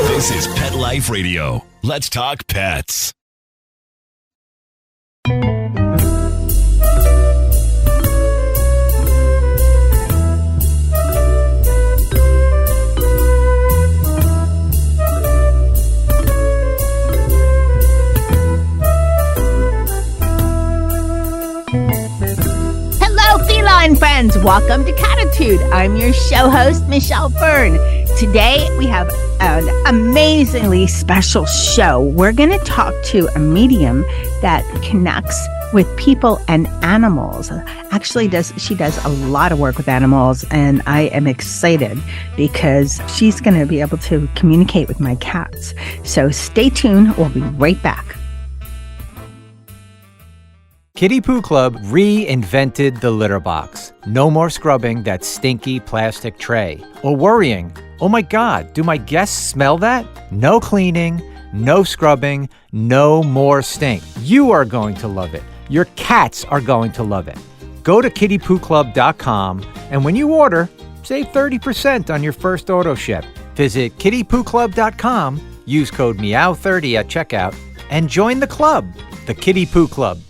This is Pet Life Radio. Let's talk pets. Feline friends, welcome to Cattitude. I'm your show host, Michelle Fern. Today we have an amazingly special show. We're going to talk to a medium that connects with people and animals. Actually, she does a lot of work with animals, and I am excited because she's going to be able to communicate with my cats. So stay tuned. We'll be right back. Kitty Poo Club reinvented the litter box. No more scrubbing that stinky plastic tray. Or worrying, oh my God, do my guests smell that? No cleaning, no scrubbing, no more stink. You are going to love it. Your cats are going to love it. Go to kittypooclub.com, and when you order, save 30% on your first auto ship. Visit kittypooclub.com, use code MEOW30 at checkout, and join the club, the Kitty Poo Club.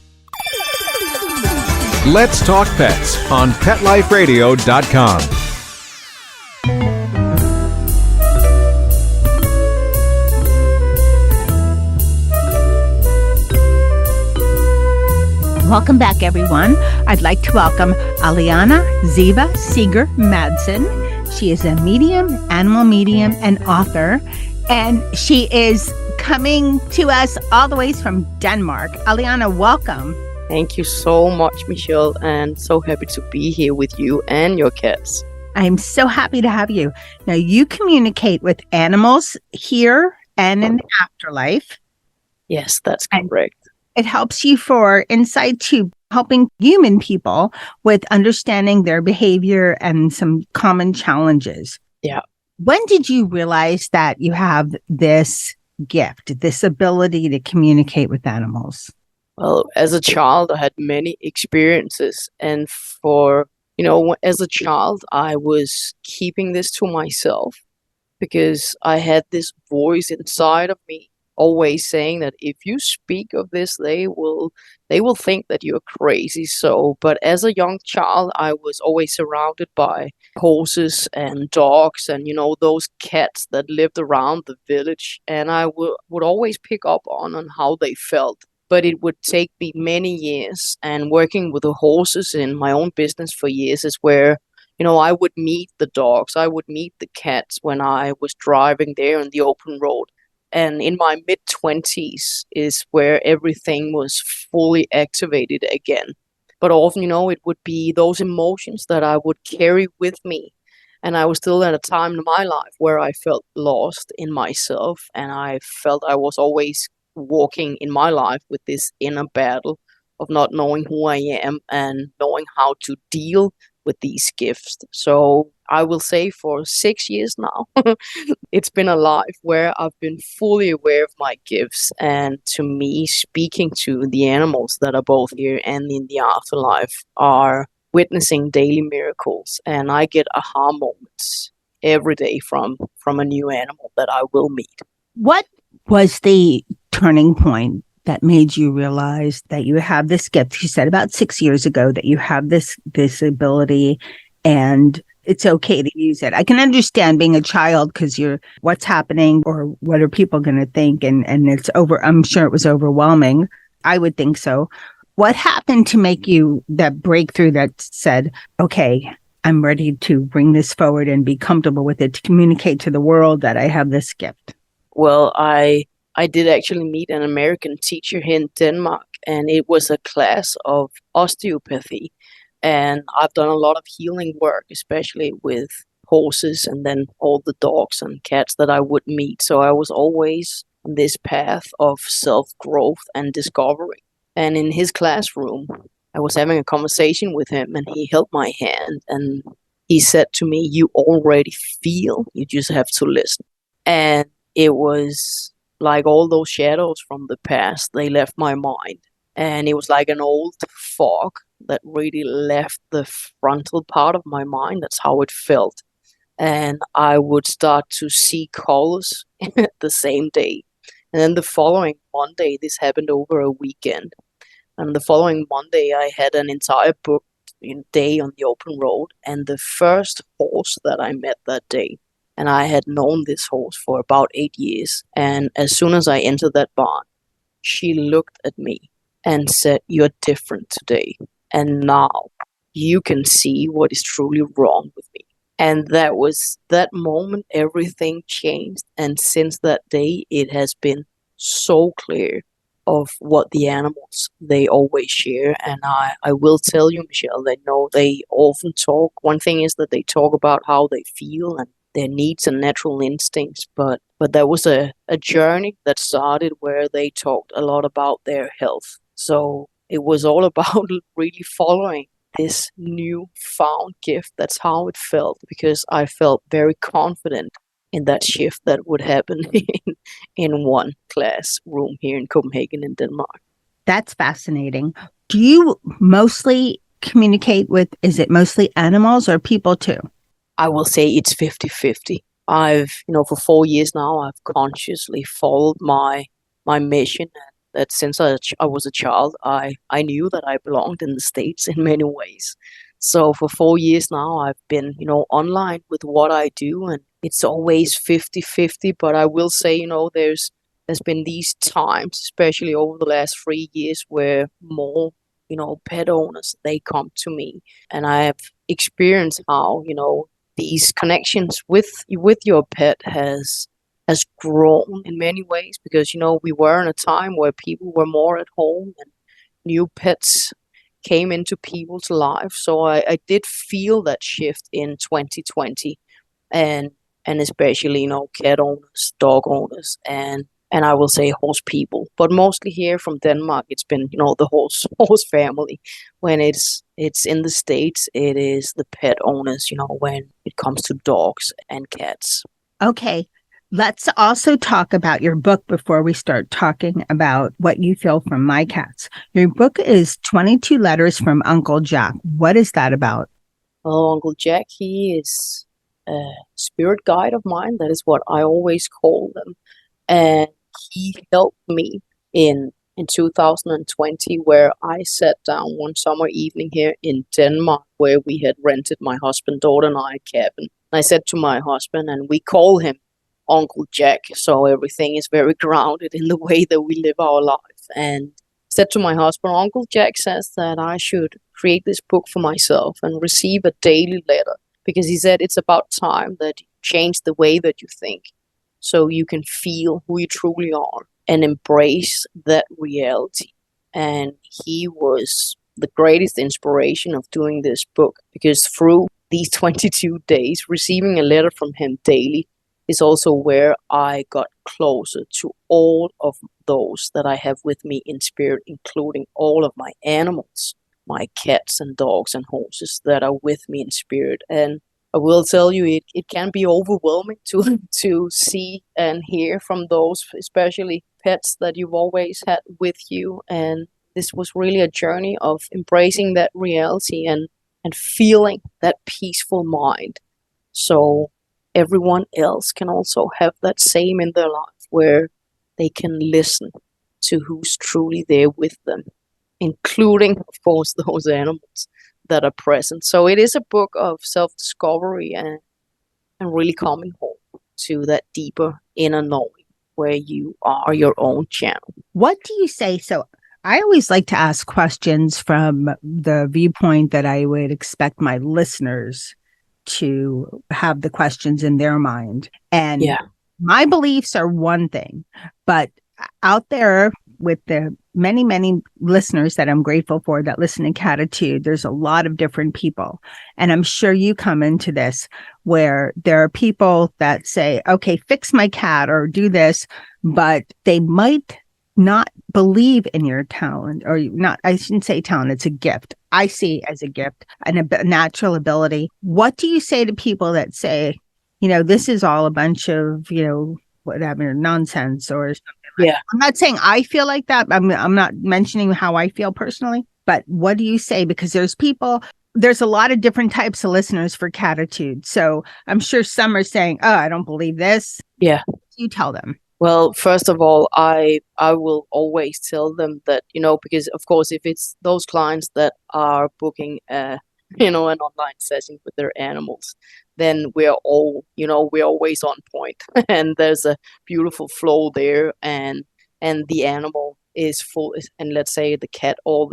Let's Talk Pets on PetLifeRadio.com. Welcome back, everyone. I'd like to welcome Aliana Ziva Seeger-Madsen. She is a medium, animal medium, and author, and she is coming to us all the way from Denmark. Aliana, welcome. Thank you so much, Michelle, and so happy to be here with you and your cats. I'm so happy to have you. Now, you communicate with animals here and in the afterlife. Yes, that's correct. It helps you for insight to helping human people with understanding their behavior and some common challenges. Yeah. When did you realize that you have this gift, this ability to communicate with animals? Well, as a child, I had many experiences. And as a child, I was keeping this to myself because I had this voice inside of me always saying that if you speak of this, they will think that you're crazy. But as a young child, I was always surrounded by horses and dogs and, those cats that lived around the village. And I would always pick up on how they felt. But it would take me many years, and working with the horses in my own business for years is where, I would meet the dogs, I would meet the cats when I was driving there on the open road. And in my mid-20s is where everything was fully activated again. But often, it would be those emotions that I would carry with me. And I was still at a time in my life where I felt lost in myself, and I felt I was always walking in my life with this inner battle of not knowing who I am and knowing how to deal with these gifts. So I will say for 6 years now, it's been a life where I've been fully aware of my gifts. And to me, speaking to the animals that are both here and in the afterlife are witnessing daily miracles. And I get aha moments every day from a new animal that I will meet. What was the turning point that made you realize that you have this gift? You said about 6 years ago that you have this ability and it's okay to use it. I can understand being a child because you're what's happening or what are people going to think? And it's I'm sure it was overwhelming. I would think so. What happened to make you that breakthrough that said, okay, I'm ready to bring this forward and be comfortable with it to communicate to the world that I have this gift? Well, I did actually meet an American teacher here in Denmark, and it was a class of osteopathy. And I've done a lot of healing work, especially with horses and then all the dogs and cats that I would meet. So I was always on this path of self-growth and discovery. And in his classroom, I was having a conversation with him, and he held my hand and he said to me, "You already feel, you just have to listen." And it was like all those shadows from the past, they left my mind. And it was like an old fog that really left the frontal part of my mind. That's how it felt. and I would start to see colors the same day. And then the following Monday, this happened over a weekend. And the following Monday, I had an entire book day on the open road, and the first horse that I met that day, and I had known this horse for about 8 years. And as soon as I entered that barn, she looked at me and said, "You're different today. And now you can see what is truly wrong with me." And that was that moment, everything changed. And since that day, it has been so clear of what the animals they always share. And I will tell you, Michelle, they often talk. One thing is that they talk about how they feel and their needs and natural instincts, but there was a journey that started where they talked a lot about their health. So it was all about really following this new found gift. That's how it felt, because I felt very confident in that shift that would happen in one classroom here in Copenhagen in Denmark. That's fascinating. Do you mostly communicate with, is it mostly animals or people too? I will say it's 50-50. I've, for 4 years now, I've consciously followed my mission. That since I was a child, I knew that I belonged in the States in many ways. So for 4 years now, I've been, online with what I do, and it's always 50-50. But I will say, there's been these times, especially over the last 3 years, where more, pet owners, they come to me, and I have experienced how, these connections with your pet has grown in many ways, because we were in a time where people were more at home and new pets came into people's lives. So I did feel that shift in 2020, and especially cat owners, dog owners, and I will say horse people, but mostly here from Denmark, it's been the horse family. When it's in the States, it is the pet owners. When it comes to dogs and cats. Okay. Let's also talk about your book before we start talking about what you feel from My Cats. Your book is 22 Letters from Uncle Jack. What is that about? Well, Uncle Jack, he is a spirit guide of mine. That is what I always call them. And he helped me in 2020, where I sat down one summer evening here in Denmark, where we had rented, my husband, daughter, and I, a cabin. And I said to my husband, and we call him Uncle Jack, so everything is very grounded in the way that we live our life. And said to my husband, Uncle Jack says that I should create this book for myself and receive a daily letter, because he said it's about time that you change the way that you think, so you can feel who you truly are and embrace that reality. And he was the greatest inspiration of doing this book, because through these 22 days, receiving a letter from him daily is also where I got closer to all of those that I have with me in spirit, including all of my animals, my cats and dogs and horses that are with me in spirit. And I will tell you, it can be overwhelming to see and hear from those, especially pets that you've always had with you. And this was really a journey of embracing that reality and feeling that peaceful mind. So everyone else can also have that same in their life, where they can listen to who's truly there with them, including, of course, those animals that are present. So it is a book of self-discovery and really coming home to that deeper inner knowing, where you are your own channel. What do you say? So I always like to ask questions from the viewpoint that I would expect my listeners to have the questions in their mind. And my beliefs are one thing, but out there with the many, many listeners that I'm grateful for that listen to Cattitude, there's a lot of different people. And I'm sure you come into this where there are people that say, okay, fix my cat or do this, but they might not believe in your talent, or not, I shouldn't say talent, it's a gift. I see it as a gift and a natural ability. What do you say to people that say, this is all a bunch of, whatever, nonsense or something? Yeah. I'm not saying I feel like that. I'm not mentioning how I feel personally, but what do you say? Because there's people there's a lot of different types of listeners for Cattitude. So I'm sure some are saying, oh, I don't believe this. Yeah. You tell them. Well, first of all, I will always tell them that, because of course, if it's those clients that are booking an online session with their animals, then we're always on point and there's a beautiful flow there, and the animal is full, and let's say the cat, all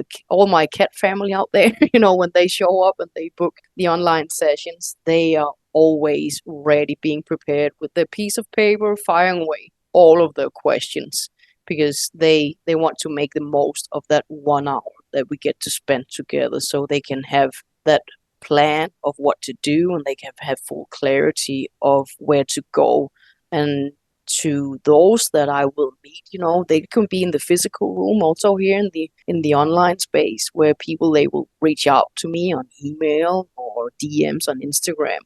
my cat family out there, when they show up and they book the online sessions, they are always ready, being prepared with their piece of paper, firing away all of their questions, because they want to make the most of that 1 hour that we get to spend together, so they can have that plan of what to do, and they can have full clarity of where to go. And to those that I will meet, they can be in the physical room, also here in the online space, where people, they will reach out to me on email or DMs on Instagram,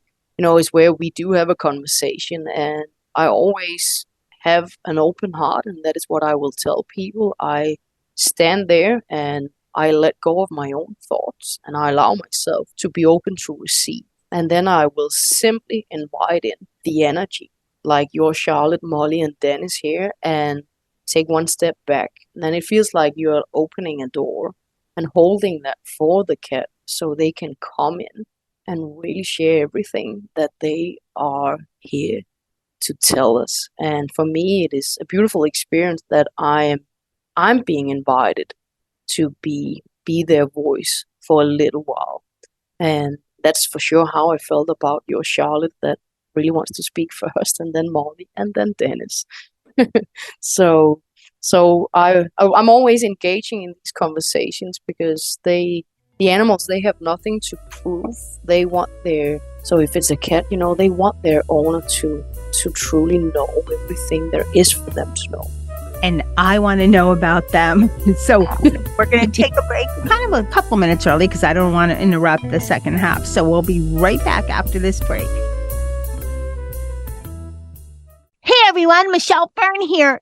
is where we do have a conversation. And I always have an open heart, and that is what I will tell people. I stand there and I let go of my own thoughts, and I allow myself to be open to receive. And then I will simply invite in the energy, like your Charlotte, Molly, and Dennis here, and take one step back. And then it feels like you're opening a door and holding that for the cat, so they can come in and really share everything that they are here to tell us. And for me, it is a beautiful experience that I'm being invited to be their voice for a little while. And that's for sure how I felt about your Charlotte, that really wants to speak first, and then Molly, and then Dennis. So I'm always engaging in these conversations, because the animals, they have nothing to prove. They want so if it's a cat, they want their owner to truly know everything there is for them to know. And I want to know about them. So we're going to take a break, kind of a couple minutes early, because I don't want to interrupt the second half. So we'll be right back after this break. Hey everyone, Michelle Fern here.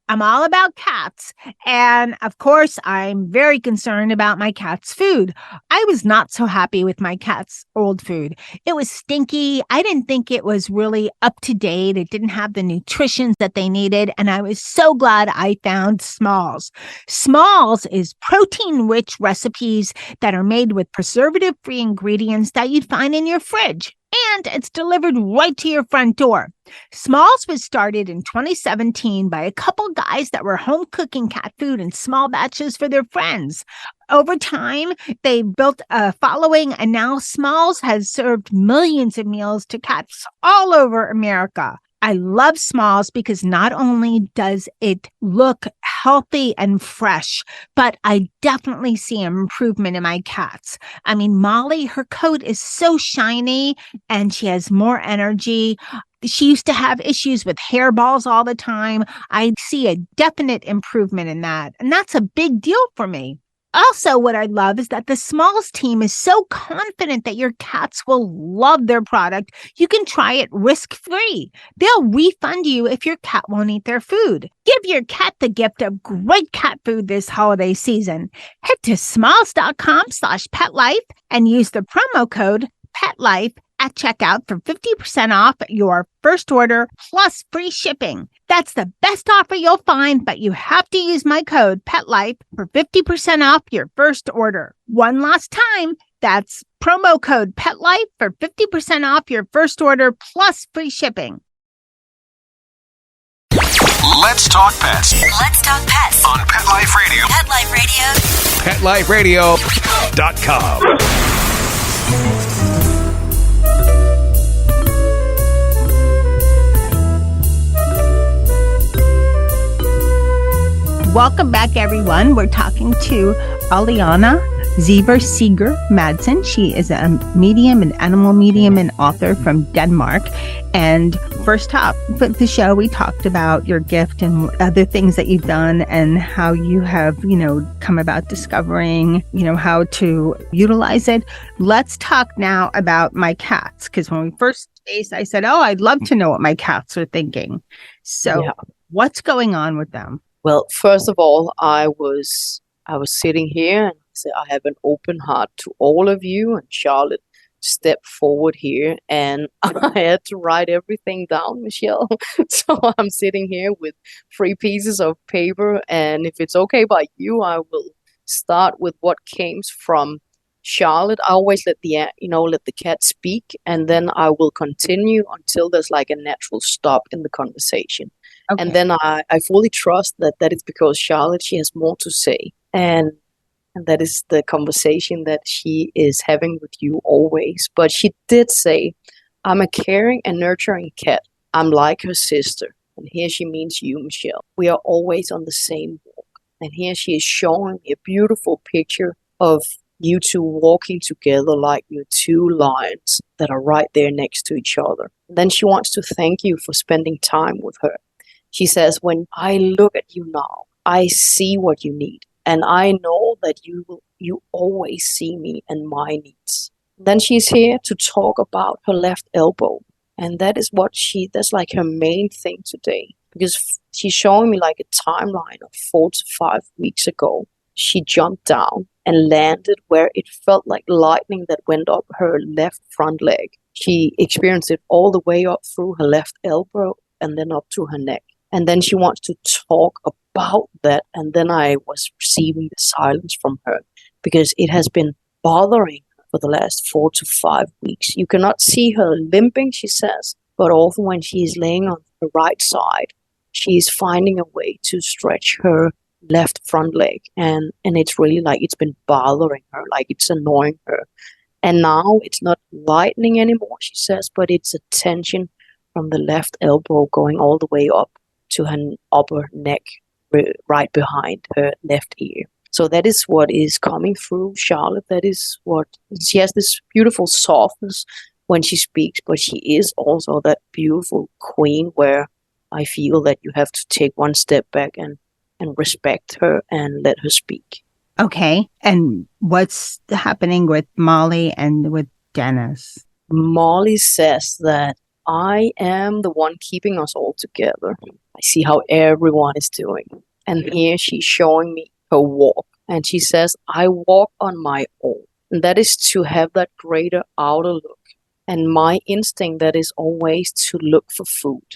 I'm all about cats. And of course, I'm very concerned about my cat's food. I was not so happy with my cat's old food. It was stinky. I didn't think it was really up to date. It didn't have the nutrition that they needed. And I was so glad I found Smalls. Smalls is protein-rich recipes that are made with preservative-free ingredients that you'd find in your fridge. And it's delivered right to your front door. Smalls was started in 2017 by a couple guys that were home cooking cat food in small batches for their friends. Over time, they built a following, and now Smalls has served millions of meals to cats all over America. I love Smalls because not only does it look healthy and fresh, but I definitely see an improvement in my cats. I mean, Molly, her coat is so shiny and she has more energy. She used to have issues with hairballs all the time. I see a definite improvement in that. And that's a big deal for me. Also, what I love is that the Smalls team is so confident that your cats will love their product. You can try it risk-free. They'll refund you if your cat won't eat their food. Give your cat the gift of great cat food this holiday season. Head to smalls.com/petlife and use the promo code PETLIFE at checkout for 50% off your first order plus free shipping. That's the best offer you'll find, but you have to use my code PETLIFE for 50% off your first order. One last time, that's promo code PETLIFE for 50% off your first order plus free shipping. Let's talk pets. Let's talk pets On Pet Life Radio. Pet Life Radio. PetLifeRadio.com. Welcome back, everyone. We're talking to Aliana Ziva Seeger-Madsen. She is a medium, an animal medium, and author from Denmark. And first up with the show, we talked about your gift and other things that you've done and how you have, come about discovering, how to utilize it. Let's talk now about my cats, because when we first faced, I said, I'd love to know what my cats are thinking. So What's going on with them? Well, first of all, I was sitting here and said, I have an open heart to all of you. And Charlotte stepped forward here, and I had to write everything down, Michelle. So I'm sitting here with 3 pieces of paper, and if it's okay by you, I will start with what came from Charlotte. I always let the cat speak, and then I will continue until there's like a natural stop in the conversation. Okay. And then I fully trust that it's because Charlotte, she has more to say. And that is the conversation that she is having with you always. But she did say, I'm a caring and nurturing cat. I'm like her sister. And here she means you, Michelle. We are always on the same walk. And here she is showing me a beautiful picture of you two walking together like you're two lions that are right there next to each other. And then she wants to thank you for spending time with her. She says, when I look at you now, I see what you need. And I know that you always see me and my needs. Then she's here to talk about her left elbow. And that is that's like her main thing today. Because she's showing me like a timeline of 4 to 5 weeks ago. She jumped down and landed where it felt like lightning that went up her left front leg. She experienced it all the way up through her left elbow and then up to her neck. And then she wants to talk about that. And then I was receiving the silence from her because it has been bothering her for the last 4 to 5 weeks. You cannot see her limping, she says, but often when she is laying on the right side, she is finding a way to stretch her left front leg. And it's really like it's been bothering her, like it's annoying her. And now it's not lightening anymore, she says, but it's a tension from the left elbow going all the way up to her upper neck, right behind her left ear. So that is what is coming through Charlotte. That is what she has, this beautiful softness when she speaks, but she is also that beautiful queen where I feel that you have to take one step back and respect her and let her speak. Okay. And what's happening with Molly and with Dennis? Molly says that I am the one keeping us all together. I see how everyone is doing. And here she's showing me her walk. And she says, I walk on my own. And that is to have that greater outer look. And my instinct that is always to look for food.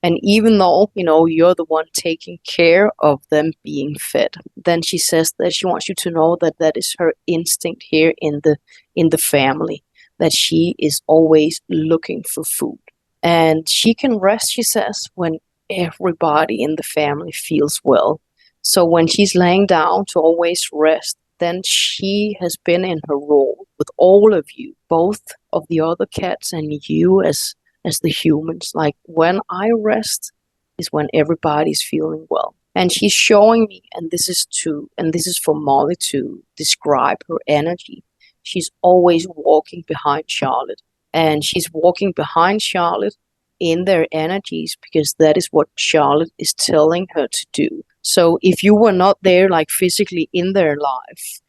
And even though, you're the one taking care of them being fed, then she says that she wants you to know that that is her instinct here in the family, that she is always looking for food. And she can rest, she says, when everybody in the family feels well. So when she's laying down to always rest, then she has been in her role with all of you, both of the other cats and you as the humans. Like when I rest is when everybody's feeling well. And she's showing me, and this is for Molly to describe her energy. She's always walking behind Charlotte. And she's walking behind Charlotte in their energies because that is what Charlotte is telling her to do. So if you were not there, like physically in their life,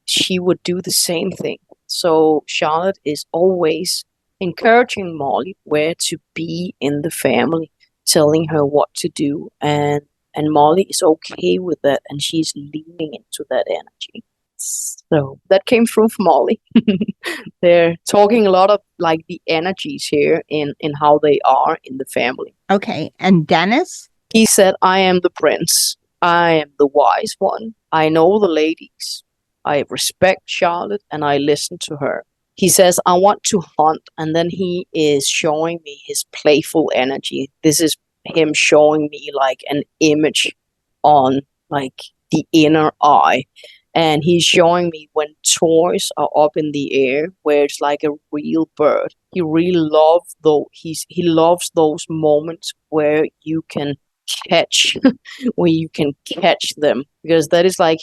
she would do the same thing. So Charlotte is always encouraging Molly where to be in the family, telling her what to do. And Molly is okay with that, and she's leaning into that energy. So that came through from Molly. They're talking a lot of like the energies here in how they are in the family. Okay. And Dennis? He said, I am the prince. I am the wise one. I know the ladies. I respect Charlotte and I listen to her. He says, I want to hunt. And then he is showing me his playful energy. This is him showing me like an image on like the inner eye. And he's showing me when toys are up in the air, where it's like a real bird. He really loves he loves those moments where you can catch, them, because that is like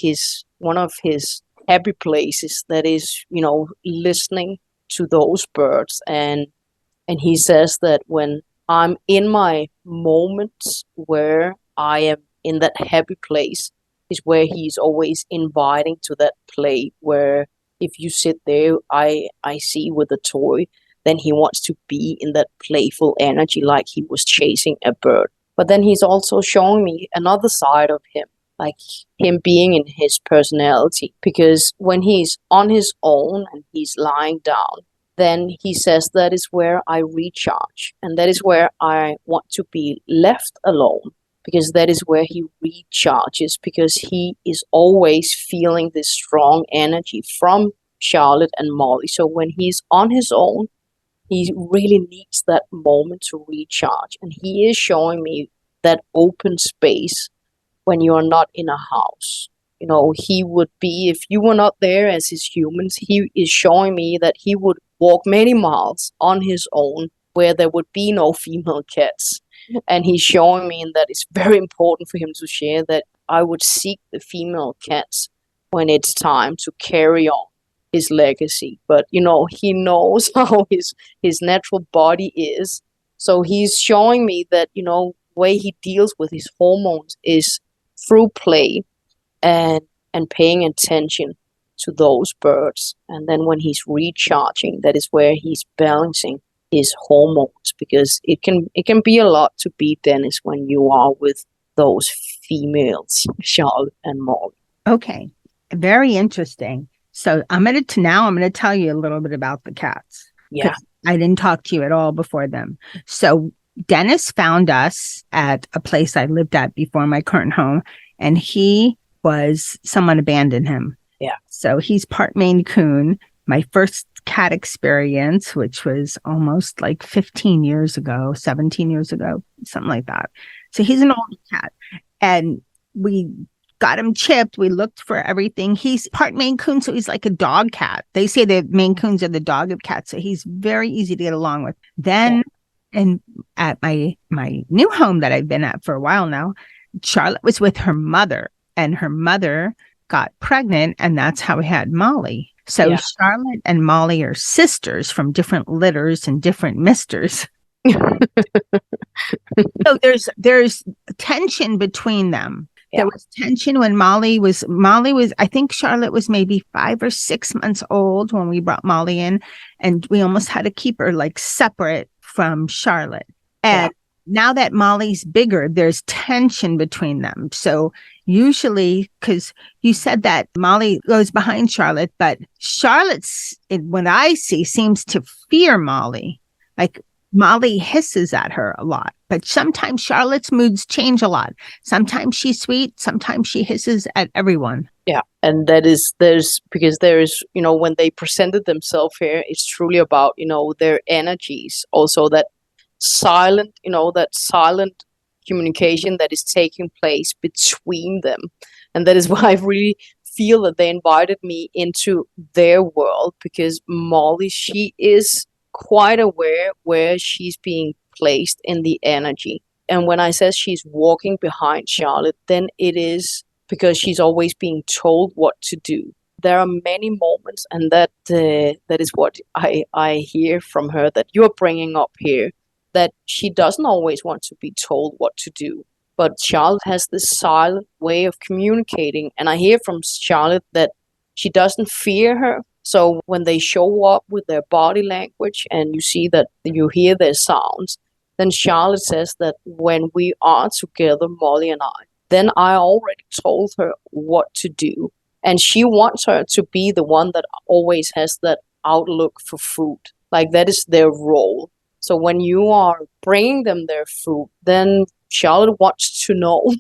one of his happy places. That is, listening to those birds. And he says that when I'm in my moments where I am in that happy place, is where he's always inviting to that play where if you sit there, I see with a toy, then he wants to be in that playful energy like he was chasing a bird. But then he's also showing me another side of him like him being in his personality. Because when he's on his own and he's lying down, then he says that is where I recharge, and that is where I want to be left alone, because that is where he recharges, because he is always feeling this strong energy from Charlotte and Molly. So when he's on his own, he really needs that moment to recharge. And he is showing me that open space when you are not in a house. He would be, if you were not there as his humans, he is showing me that he would walk many miles on his own where there would be no female cats. And he's showing me that it's very important for him to share that I would seek the female cats when it's time to carry on his legacy. But, he knows how his natural body is. So he's showing me that, way he deals with his hormones is through play and paying attention to those birds. And then when he's recharging, that is where he's balancing his hormones, because it can be a lot to be Dennis when you are with those females, Charlotte and Molly. Okay, very interesting. So I'm going to tell you a little bit about the cats. Yeah, I didn't talk to you at all before them. So Dennis found us at a place I lived at before my current home, and someone abandoned him. Yeah. So he's part Maine Coon. My first cat experience, which was almost like 15 years ago, 17 years ago, something like that. So he's an old cat, and we got him chipped. We looked for everything. He's part Maine Coon, so he's like a dog cat. They say that Maine Coons are the dog of cats, so he's very easy to get along with. Then, and at my new home that I've been at for a while now, Charlotte was with her mother, and her mother got pregnant, and that's how we had Molly. So Charlotte and Molly are sisters from different litters and different misters. So there's tension between them. Yeah. There was tension when Molly was, I think Charlotte was maybe 5 or 6 months old when we brought Molly in, and we almost had to keep her like separate from Charlotte. And now that Molly's bigger, there's tension between them. So usually, because you said that Molly goes behind Charlotte, but Charlotte's, what I see, seems to fear Molly. Like Molly hisses at her a lot, but sometimes Charlotte's moods change a lot. Sometimes she's sweet, sometimes she hisses at everyone. Yeah, and there's when they presented themselves here, it's truly about, their energies. Also that silent communication that is taking place between them. And that is why I really feel that they invited me into their world, because Molly, she is quite aware where she's being placed in the energy. And when I say she's walking behind Charlotte, then it is because she's always being told what to do. There are many moments, and that is what I hear from her that you're bringing up here, that she doesn't always want to be told what to do. But Charlotte has this silent way of communicating. And I hear from Charlotte that she doesn't fear her. So when they show up with their body language and you see that you hear their sounds, then Charlotte says that when we are together, Molly and I, then I already told her what to do. And she wants her to be the one that always has that outlook for food. Like that is their role. So when you are bringing them their food, then Charlotte wants to know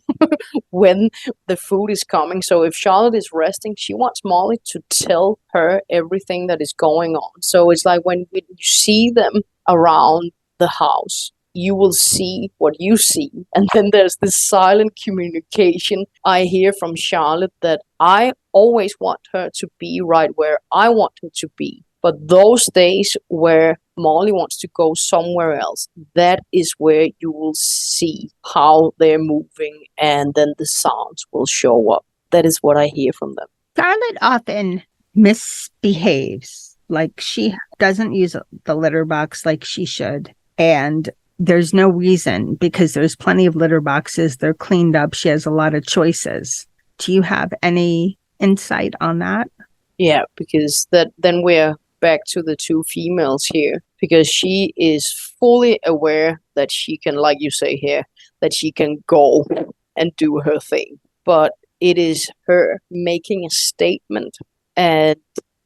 when the food is coming. So if Charlotte is resting, she wants Molly to tell her everything that is going on. So it's like when you see them around the house, you will see what you see. And then there's this silent communication I hear from Charlotte that I always want her to be right where I want her to be. But those days where Molly wants to go somewhere else, that is where you will see how they're moving, and then the sounds will show up. That is what I hear from them. Charlotte often misbehaves. Like she doesn't use the litter box like she should. And there's no reason, because there's plenty of litter boxes. They're cleaned up. She has a lot of choices. Do you have any insight on that? Yeah, because then we're back to the two females here, because she is fully aware that she can, like you say here, that she can go and do her thing. But it is her making a statement. And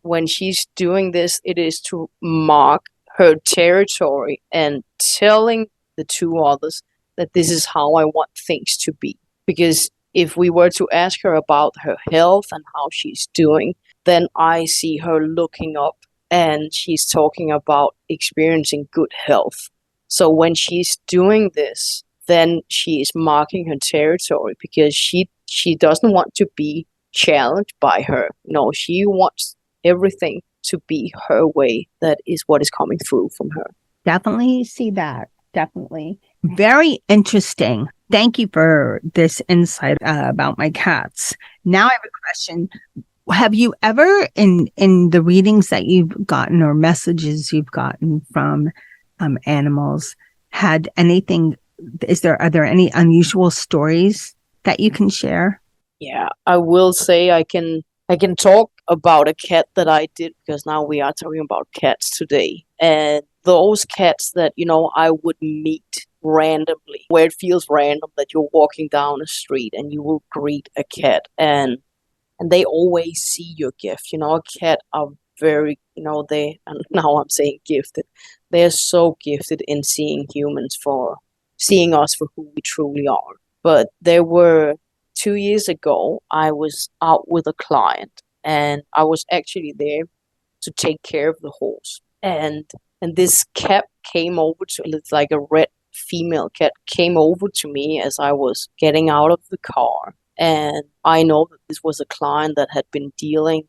when she's doing this, it is to mark her territory and telling the two others that this is how I want things to be. Because if we were to ask her about her health and how she's doing, then I see her looking up and she's talking about experiencing good health. So when she's doing this, then she is marking her territory because she doesn't want to be challenged by her. No, she wants everything to be her way. That is what is coming through from her. Definitely see that. Definitely. Very interesting. Thank you for this insight about my cats. Now I have a question. Have you ever, in the readings that you've gotten or messages you've gotten from animals, had anything? Are there any unusual stories that you can share? Yeah, I will say I can talk about a cat that I did, because now we are talking about cats today. And those cats that, I would meet randomly, where it feels random, that you're walking down a street and you will greet a cat and they always see your gift. A cat are very, and now I'm saying gifted. They're so gifted in seeing seeing us for who we truly are. But there were 2 years ago, I was out with a client and I was actually there to take care of the horse. And this cat came over to, it's like a red female cat, came over to me as I was getting out of the car. And I know that this was a client that had been dealing,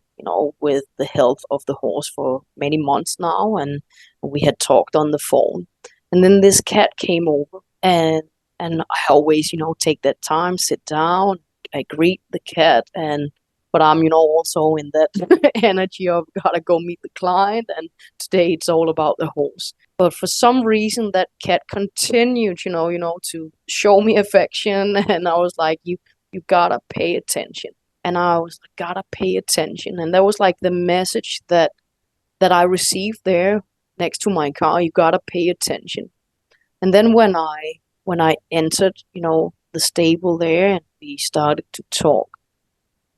with the health of the horse for many months now. And we had talked on the phone. And then this cat came over and I always, take that time, sit down, I greet the cat, but I'm, also in that energy of gotta go meet the client, and today it's all about the horse. But for some reason, that cat continued, to show me affection, and I was like, you gotta pay attention, and I was like, gotta pay attention, and that was like the message that I received there next to my car. You gotta pay attention. And then when I entered, the stable there, and we started to talk,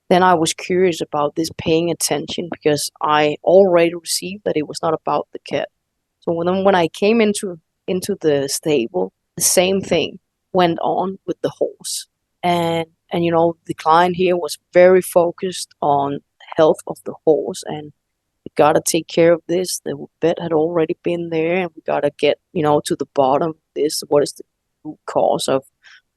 then I was curious about this paying attention, because I already received that it was not about the cat. So when I came into the stable, the same thing went on with the horse. And the client here was very focused on the health of the horse, and we gotta take care of this. The vet had already been there, and we gotta get, to the bottom of this. What is the root cause of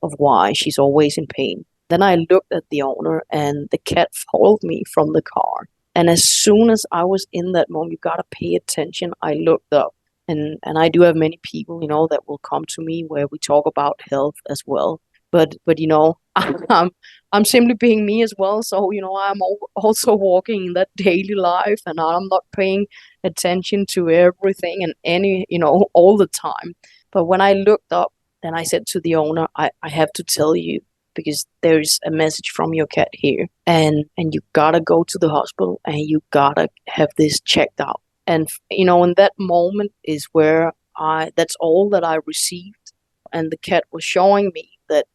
why she's always in pain? Then I looked at the owner, and the cat followed me from the car. And as soon as I was in that moment, you gotta pay attention, I looked up. And I do have many people, that will come to me where we talk about health as well. But I'm simply being me as well. So, I'm also walking in that daily life, and I'm not paying attention to everything and all the time. But when I looked up, then I said to the owner, I have to tell you, because there's a message from your cat here, and you gotta go to the hospital and you gotta have this checked out. And, in that moment is where that's all that I received. And the cat was showing me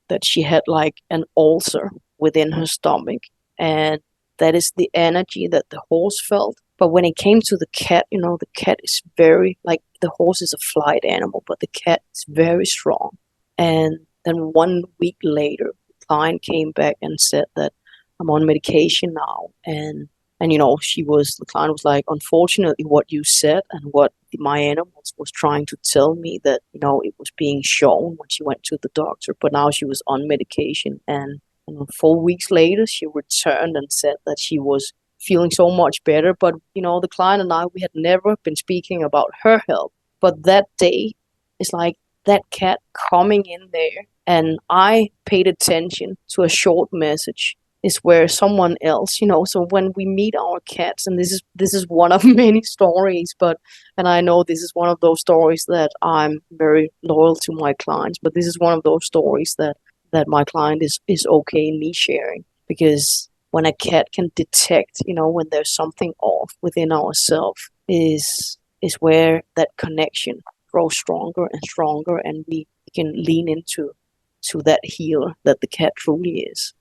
that she had like an ulcer within her stomach. And that is the energy that the horse felt. But when it came to the cat, the cat is very, like, the horse is a flight animal, but the cat is very strong. And then 1 week later, the client came back and said that I'm on medication now. And the client was like, unfortunately, what you said and what my animals was trying to tell me, that, it was being shown when she went to the doctor, but now she was on medication. And 4 weeks later, she returned and said that she was feeling so much better. But, the client and I, we had never been speaking about her health. But that day, it's like that cat coming in there, and I paid attention to a short message, is where someone else, so when we meet our cats, and this is one of many stories, and I know this is one of those stories that I'm very loyal to my clients, but this is one of those stories that my client is okay in me sharing, because when a cat can detect, when there's something off within ourselves, is where that connection grows stronger and stronger, and we can lean into that healer that the cat truly is.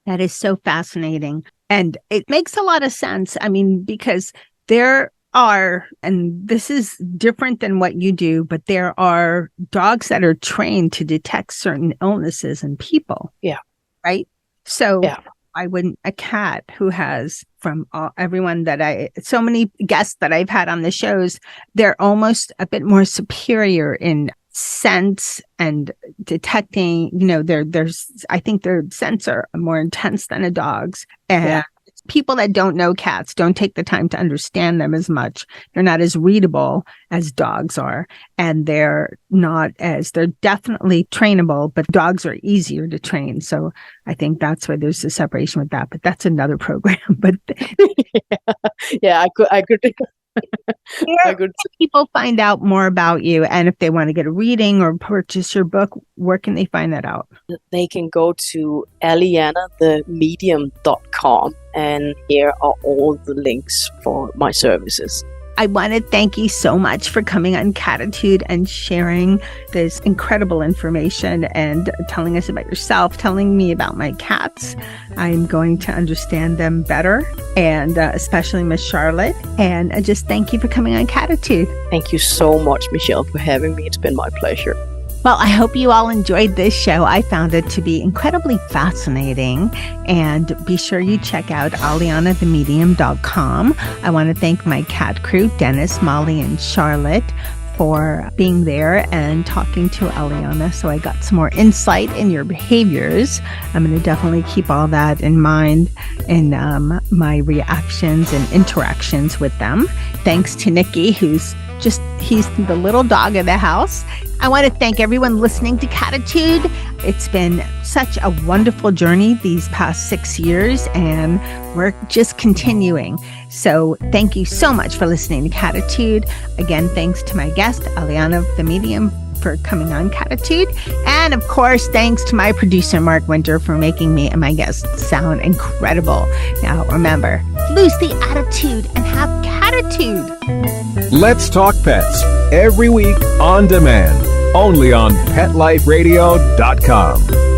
That is so fascinating. And it makes a lot of sense. I mean, because there are, and this is different than what you do, but there are dogs that are trained to detect certain illnesses in people. Yeah. Right? So Yeah. why wouldn't a cat who has, from everyone so many guests that I've had on the shows, they're almost a bit more superior in sense and detecting, I think their sense are more intense than a dog's. And people that don't know cats don't take the time to understand them as much. They're not as readable as dogs are. And they're definitely trainable, but dogs are easier to train. So I think that's why there's a separation with that. But that's another program. But I could Where can people find out more about you? And if they want to get a reading or purchase your book, where can they find that out? They can go to alianathemedium.com, and here are all the links for my services. I want to thank you so much for coming on Cattitude and sharing this incredible information and telling us about yourself, telling me about my cats. I'm going to understand them better, and especially Miss Charlotte. And just thank you for coming on Cattitude. Thank you so much, Michelle, for having me. It's been my pleasure. Well, I hope you all enjoyed this show. I found it to be incredibly fascinating. And be sure you check out alianathemedium.com. I want to thank my cat crew, Dennis, Molly, and Charlotte, for being there and talking to Aliana. So I got some more insight in your behaviors. I'm going to definitely keep all that in mind in my reactions and interactions with them. Thanks to Nikki, he's the little dog of the house. I want to thank everyone listening to Cattitude. It's been such a wonderful journey these past 6 years, and we're just continuing. So thank you so much for listening to Cattitude. Again, thanks to my guest, Aliana the Medium, for coming on Cattitude. And of course, thanks to my producer, Mark Winter, for making me and my guests sound incredible. Now, remember, lose the attitude and have Cattitude. Let's Talk Pets, every week on demand, only on PetLifeRadio.com.